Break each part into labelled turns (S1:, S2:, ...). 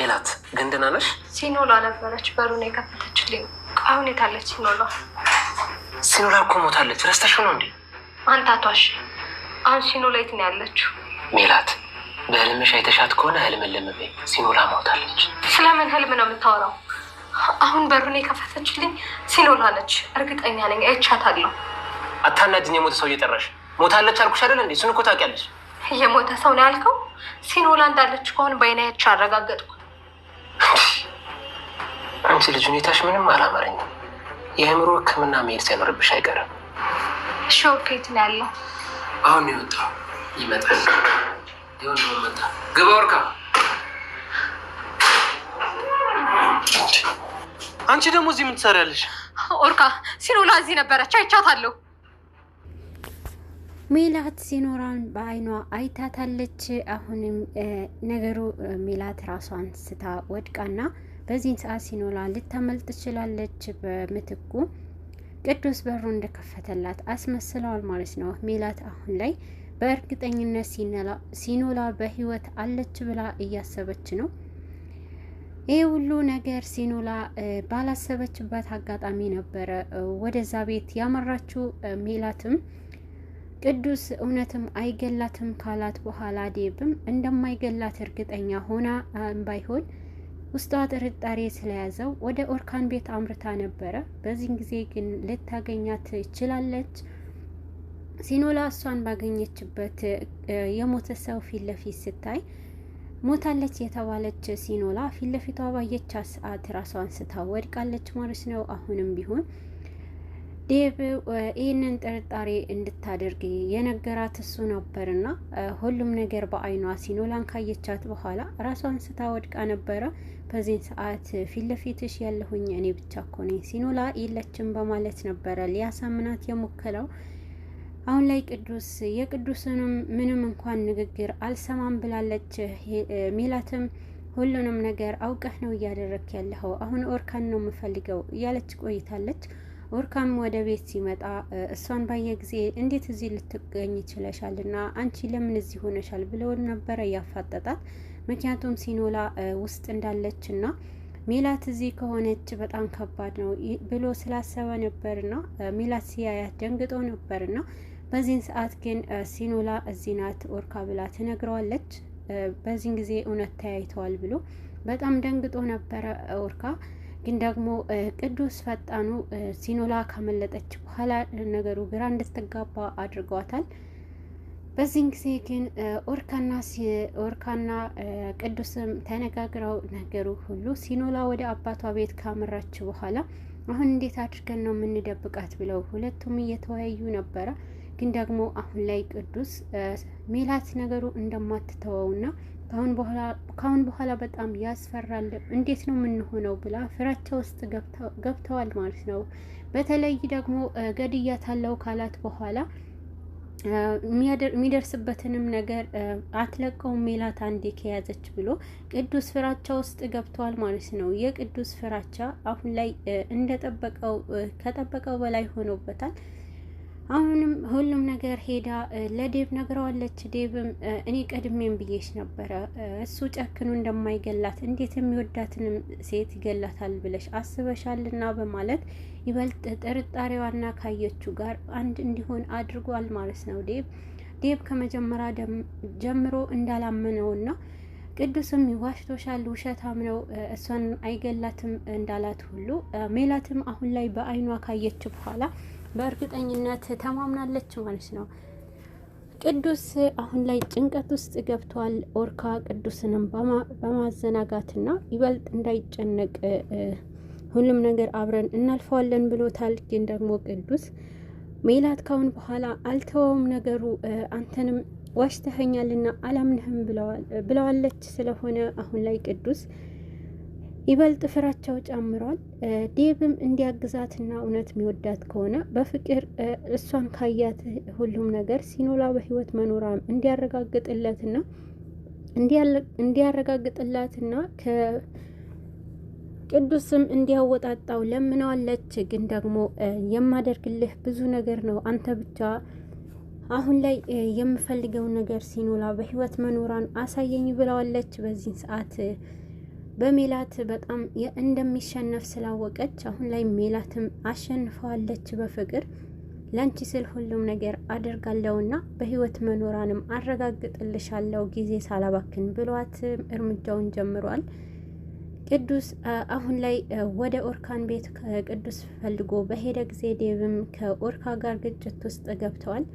S1: ሜላት ግን ደህና ነሽ?
S2: ሲኖላ ነበረች በሩን የከፈተችልኝ። አሁን የታለች ሲኖላ?
S1: ሲኖላ እኮ ሞታለች። ረስተሽው ነው እንዴ?
S2: አንተ አቷሽ። አሁን ሲኖላ የት ነው ያለችው?
S1: ሜላት በህልምሽ አይተሻት ከሆነ ህልም በይ። ሲኖላ ሞታለች።
S2: ስለምን ህልም ነው የምታወራው? አሁን በሩን የከፈተችልኝ ሲኖላ ነች፣ እርግጠኛ ነኝ። አይቻታለሁ።
S1: አታናድኝ። የሞተ ሰው እየጠራሽ ሞታለች አልኩሽ አይደል እንዴ? እሱን እኮ ታውቂያለሽ።
S2: የሞተ ሰው ነው ያልከው? ሲኖላ እንዳለች ከሆነ በዓይኔ አረጋገጥኩ።
S1: አንቺ ልጅ ሁኔታሽ ምንም አላማረኝም። የአእምሮ ሕክምና መሄድ ሳይኖርብሽ አይቀርም።
S2: እሺ ኦኬት ነው ያለው።
S1: አሁን ነው የወጣው። ይመጣል። ይሁን ነው መጣ። ግባ ወርካ።
S3: አንቺ ደግሞ እዚህ ምን ትሰሪያለሽ?
S2: ኦርካ ሲኖላ እዚህ ነበረች፣ አይቻታለሁ።
S4: ሜላት ሲኖላን በአይኗ አይታታለች። አሁንም ነገሩ ሜላት ራሷን ስታ ወድቃና በዚህን ሰዓት ሲኖላ ልታመልጥ ትችላለች። በምትኩ ቅዱስ በሩ እንደከፈተላት አስመስለዋል ማለት ነው። ሜላት አሁን ላይ በእርግጠኝነት ሲኖላ በህይወት አለች ብላ እያሰበች ነው። ይህ ሁሉ ነገር ሲኖላ ባላሰበችበት አጋጣሚ ነበረ ወደዛ ቤት ያመራችው። ሜላትም ቅዱስ እውነትም አይገላትም ካላት በኋላ ዴብም እንደማይገላት እርግጠኛ ሆና ባይሆን ውስጧ ጥርጣሬ ስለያዘው ወደ ኦርካን ቤት አምርታ ነበረ። በዚህን ጊዜ ግን ልታገኛት ችላለች። ሲኖላ እሷን ባገኘችበት የሞተ ሰው ፊት ለፊት ስታይ ሞታለች የተባለች ሲኖላ ፊት ለፊቷ ባየቻት ሰዓት ራሷን ስታ ወድቃለች ማለት ነው። አሁንም ቢሆን ዴቭ ይህንን ጥርጣሬ እንድታደርግ የነገራት እሱ ነበርና ሁሉም ነገር በአይኗ ሲኖላን ካየቻት በኋላ ራሷን ስታ ወድቃ ነበረ። በዚህን ሰዓት ፊት ለፊትሽ ያለሁኝ እኔ ብቻ እኮ ነኝ፣ ሲኖላ የለችም በማለት ነበረ ሊያሳምናት የሞከለው። አሁን ላይ ቅዱስ የቅዱስንም ምንም እንኳን ንግግር አልሰማም ብላለች። ሜላትም ሁሉንም ነገር አውቀህ ነው እያደረክ ያለኸው፣ አሁን ኦርካን ነው የምፈልገው እያለች ቆይታለች። ኦርካም ወደ ቤት ሲመጣ እሷን ባየ ጊዜ እንዴት እዚህ ልትገኝ ይችለሻል እና አንቺ ለምን እዚህ ሆነሻል ብለው ነበረ ያፋጠጣት። ምክንያቱም ሲኖላ ውስጥ እንዳለች እና ሜላት እዚህ ከሆነች በጣም ከባድ ነው ብሎ ስላሰበ ነበርና ሜላት ሲያያት ደንግጦ ነበርና በዚህን ሰዓት ግን ሲኖላ እዚህ ናት ኦርካ ብላ ትነግረዋለች። በዚህን ጊዜ እውነት ተያይተዋል ብሎ በጣም ደንግጦ ነበረ ኦርካ። ግን ደግሞ ቅዱስ ፈጣኑ ሲኖላ ካመለጠች በኋላ ነገሩ ግራ እንድትጋባ አድርጓታል። በዚህን ጊዜ ግን ኦርካና ቅዱስም ተነጋግረው ነገሩ ሁሉ ሲኖላ ወደ አባቷ ቤት ካመራች በኋላ አሁን እንዴት አድርገን ነው የምንደብቃት ብለው ሁለቱም እየተወያዩ ነበረ። ግን ደግሞ አሁን ላይ ቅዱስ ሜላት ነገሩ እንደማትተወውና ካሁን በኋላ በጣም ያስፈራል፣ እንዴት ነው የምንሆነው ብላ ፍራቻ ውስጥ ገብተዋል ማለት ነው። በተለይ ደግሞ ገድያታለሁ ካላት በኋላ የሚደርስበትንም ነገር አትለቀውም ሜላት አንዴ ከያዘች ብሎ ቅዱስ ፍራቻ ውስጥ ገብተዋል ማለት ነው። የቅዱስ ፍራቻ አሁን ላይ ከጠበቀው በላይ ሆኖበታል። አሁንም ሁሉም ነገር ሄዳ ለዴቭ ነግረዋለች። ዴቭም እኔ ቀድሜም ብዬሽ ነበረ እሱ ጨክኑ እንደማይገላት፣ እንዴት የሚወዳትንም ሴት ይገላታል ብለሽ አስበሻልና በማለት ይበልጥ ጥርጣሬዋና ካየችው ጋር አንድ እንዲሆን አድርጓል ማለት ነው። ዴቭ ከመጀመሪያ ጀምሮ እንዳላመነውና ቅዱስም ይዋሽቶሻል፣ ውሸታም ነው፣ እሷን አይገላትም እንዳላት ሁሉ ሜላትም አሁን ላይ በአይኗ ካየች በኋላ በእርግጠኝነት ተማምናለች ማለት ነው። ቅዱስ አሁን ላይ ጭንቀት ውስጥ ገብቷል። ኦርካ ቅዱስንም በማዘናጋትና ይበልጥ እንዳይጨነቅ ሁሉም ነገር አብረን እናልፈዋለን ብሎታል። ግን ደግሞ ቅዱስ ሜላት ካሁን በኋላ አልተወውም ነገሩ፣ አንተንም ዋሽተኸኛልና አላምንህም ብለዋለች። ስለሆነ አሁን ላይ ቅዱስ ይበልጥ ፍራቻው ጨምሯል። ዴቭም እንዲያግዛትና እውነት የሚወዳት ከሆነ በፍቅር እሷን ካያት ሁሉም ነገር ሲኖላ በህይወት መኖሯን እንዲያረጋግጥላትና ከቅዱስም እንዲያወጣጣው ለምነዋለች። ግን ደግሞ የማደርግልህ ብዙ ነገር ነው፣ አንተ ብቻ አሁን ላይ የምፈልገው ነገር ሲኖላ በህይወት መኖሯን አሳየኝ ብለዋለች። በዚህ ሰዓት በሜላት በጣም እንደሚሸነፍ ስላወቀች አሁን ላይ ሜላትም አሸንፈዋለች በፍቅር ላንቺ ስል ሁሉም ነገር አደርጋለሁና በህይወት መኖራንም አረጋግጥልሻለሁ ጊዜ ሳላባክን ብሏት እርምጃውን ጀምሯል። ቅዱስ አሁን ላይ ወደ ኦርካን ቤት ቅዱስ ፈልጎ በሄደ ጊዜ ዴቭም ከኦርካ ጋር ግጭት ውስጥ ገብተዋል።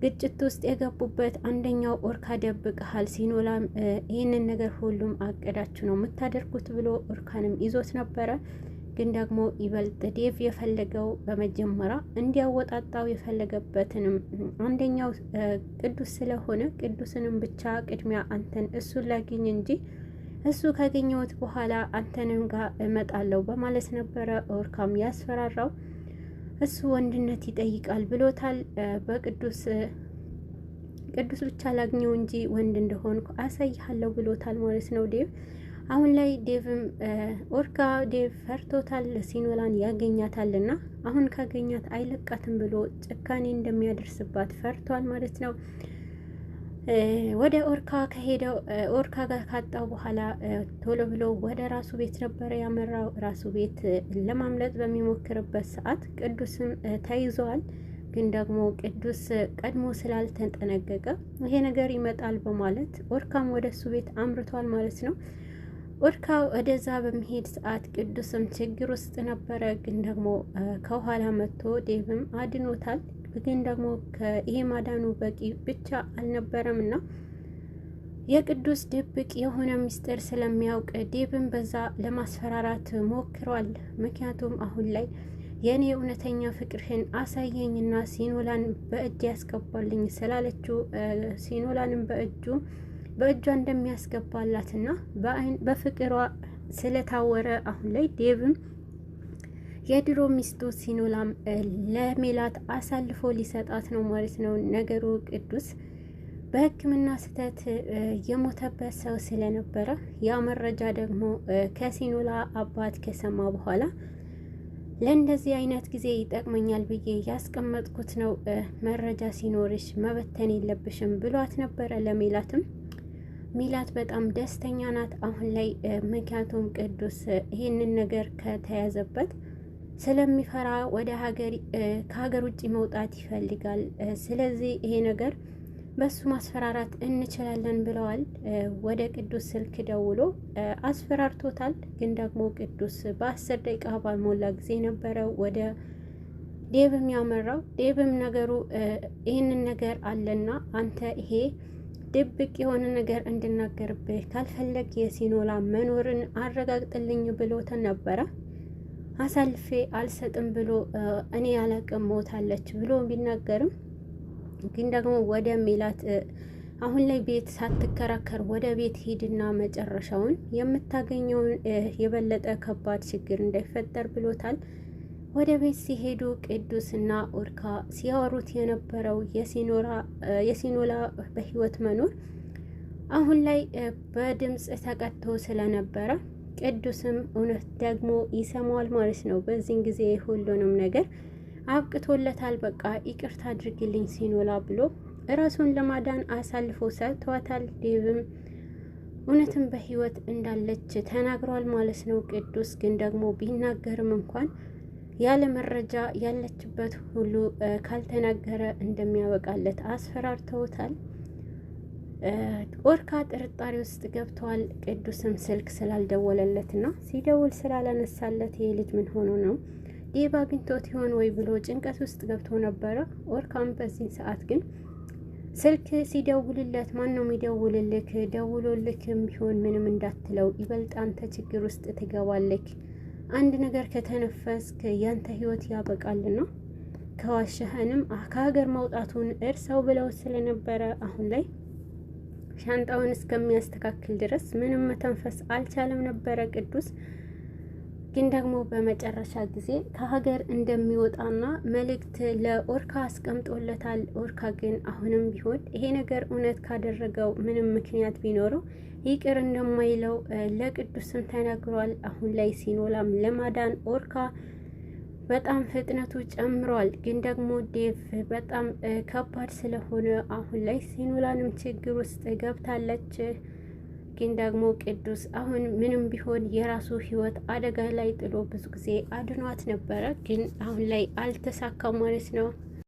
S4: ግጭት ውስጥ የገቡበት አንደኛው ኦርካ ደብቀሃል፣ ሲኖላም ይህንን ነገር ሁሉም አቅዳችሁ ነው የምታደርጉት ብሎ ኦርካንም ይዞት ነበረ። ግን ደግሞ ይበልጥ ዴቭ የፈለገው በመጀመሪያ እንዲያወጣጣው የፈለገበትንም አንደኛው ቅዱስ ስለሆነ ቅዱስንም ብቻ ቅድሚያ አንተን እሱን ላግኝ እንጂ እሱ ካገኘሁት በኋላ አንተንም ጋር እመጣለሁ በማለት ነበረ ኦርካም ያስፈራራው። እሱ ወንድነት ይጠይቃል ብሎታል። በቅዱስ ብቻ ላግኘው እንጂ ወንድ እንደሆንኩ አሳይሃለሁ ብሎታል ማለት ነው ዴቭ። አሁን ላይ ዴቭም ኦርካ ዴቭ ፈርቶታል፣ ሲኖላን ያገኛታልና አሁን ካገኛት አይለቃትም ብሎ ጭካኔ እንደሚያደርስባት ፈርቷል ማለት ነው። ወደ ኦርካ ከሄደው ኦርካ ጋር ካጣው በኋላ ቶሎ ብሎ ወደ ራሱ ቤት ነበረ ያመራው። ራሱ ቤት ለማምለጥ በሚሞክርበት ሰዓት ቅዱስም ተይዘዋል። ግን ደግሞ ቅዱስ ቀድሞ ስላልተጠነቀቀ ይሄ ነገር ይመጣል በማለት ኦርካም ወደ እሱ ቤት አምርቷል ማለት ነው። ኦርካ ወደዛ በሚሄድ ሰዓት ቅዱስም ችግር ውስጥ ነበረ። ግን ደግሞ ከኋላ መጥቶ ዴቭም አድኖታል። ግን ደግሞ ይሄ ማዳኑ በቂ ብቻ አልነበረም እና የቅዱስ ድብቅ የሆነ ምስጢር ስለሚያውቅ ዴቭን በዛ ለማስፈራራት ሞክሯል። ምክንያቱም አሁን ላይ የእኔ እውነተኛ ፍቅርህን አሳየኝና ሲኖላን በእጅ ያስገባልኝ ስላለችው ሲኖላንም በእጇ እንደሚያስገባላትና በፍቅሯ ስለታወረ አሁን ላይ ዴቭም የድሮ ሚስቱ ሲኖላም ለሜላት አሳልፎ ሊሰጣት ነው ማለት ነው ነገሩ። ቅዱስ በሕክምና ስህተት የሞተበት ሰው ስለነበረ ያ መረጃ ደግሞ ከሲኖላ አባት ከሰማ በኋላ ለእንደዚህ አይነት ጊዜ ይጠቅመኛል ብዬ ያስቀመጥኩት ነው፣ መረጃ ሲኖርሽ መበተን የለብሽም ብሏት ነበረ ለሜላትም። ሜላት በጣም ደስተኛ ናት አሁን ላይ ምክንያቱም ቅዱስ ይህንን ነገር ከተያዘበት ስለሚፈራ ወደ ከሀገር ውጭ መውጣት ይፈልጋል። ስለዚህ ይሄ ነገር በሱ ማስፈራራት እንችላለን ብለዋል። ወደ ቅዱስ ስልክ ደውሎ አስፈራርቶታል። ግን ደግሞ ቅዱስ በ10 ደቂቃ ባልሞላ ጊዜ ነበረ ወደ ዴቭም ያመራው። ዴቭም ነገሩ ይህንን ነገር አለና አንተ ይሄ ድብቅ የሆነ ነገር እንድናገርብህ ካልፈለግ የሲኖላ መኖርን አረጋግጥልኝ ብሎትን ነበረ። አሳልፌ አልሰጥም ብሎ እኔ ያላቅም ሞታለች ብሎ ቢናገርም ግን ደግሞ ወደ ሜላት አሁን ላይ ቤት ሳትከራከር ወደ ቤት ሂድና መጨረሻውን የምታገኘውን የበለጠ ከባድ ችግር እንዳይፈጠር ብሎታል። ወደ ቤት ሲሄዱ ቅዱስና ኦርካ ሲያወሩት የነበረው የሲኖላ በህይወት መኖር አሁን ላይ በድምፅ ተቀጥቶ ስለነበረ ቅዱስም እውነት ደግሞ ይሰማዋል ማለት ነው። በዚህን ጊዜ ሁሉንም ነገር አብቅቶለታል። በቃ ይቅርታ አድርግልኝ ሲኖላ ብሎ እራሱን ለማዳን አሳልፎ ሰጥቷታል። ዴቭም እውነትም በህይወት እንዳለች ተናግሯል ማለት ነው። ቅዱስ ግን ደግሞ ቢናገርም እንኳን ያለ መረጃ ያለችበት ሁሉ ካልተናገረ እንደሚያበቃለት አስፈራርተውታል። ኦርካ ጥርጣሬ ውስጥ ገብተዋል። ቅዱስም ስልክ ስላልደወለለትና ሲደውል ስላላነሳለት ይሄ ልጅ ምን ሆኖ ነው ዴቭ አግኝቶት ይሆን ወይ ብሎ ጭንቀት ውስጥ ገብቶ ነበረ። ኦርካም በዚህ ሰዓት ግን ስልክ ሲደውልለት ማን ነው የሚደውልልክ? ደውሎልክም ቢሆን ምንም እንዳትለው፣ ይበልጥ አንተ ችግር ውስጥ ትገባለክ። አንድ ነገር ከተነፈስክ ያንተ ህይወት ያበቃልና ከዋሸህንም ከሀገር መውጣቱን እርሰው ብለው ስለነበረ አሁን ላይ ሻንጣውን እስከሚያስተካክል ድረስ ምንም መተንፈስ አልቻለም ነበረ ቅዱስ። ግን ደግሞ በመጨረሻ ጊዜ ከሀገር እንደሚወጣና መልእክት ለኦርካ አስቀምጦለታል። ኦርካ ግን አሁንም ቢሆን ይሄ ነገር እውነት ካደረገው ምንም ምክንያት ቢኖረው ይቅር እንደማይለው ለቅዱስም ተናግሯል። አሁን ላይ ሲኖላም ለማዳን ኦርካ በጣም ፍጥነቱ ጨምሯል። ግን ደግሞ ዴቭ በጣም ከባድ ስለሆነ አሁን ላይ ሲኖላንም ችግር ውስጥ ገብታለች። ግን ደግሞ ቅዱስ አሁን ምንም ቢሆን የራሱ ህይወት አደጋ ላይ ጥሎ ብዙ ጊዜ አድኗት ነበረ፣ ግን አሁን ላይ አልተሳካም ማለት ነው።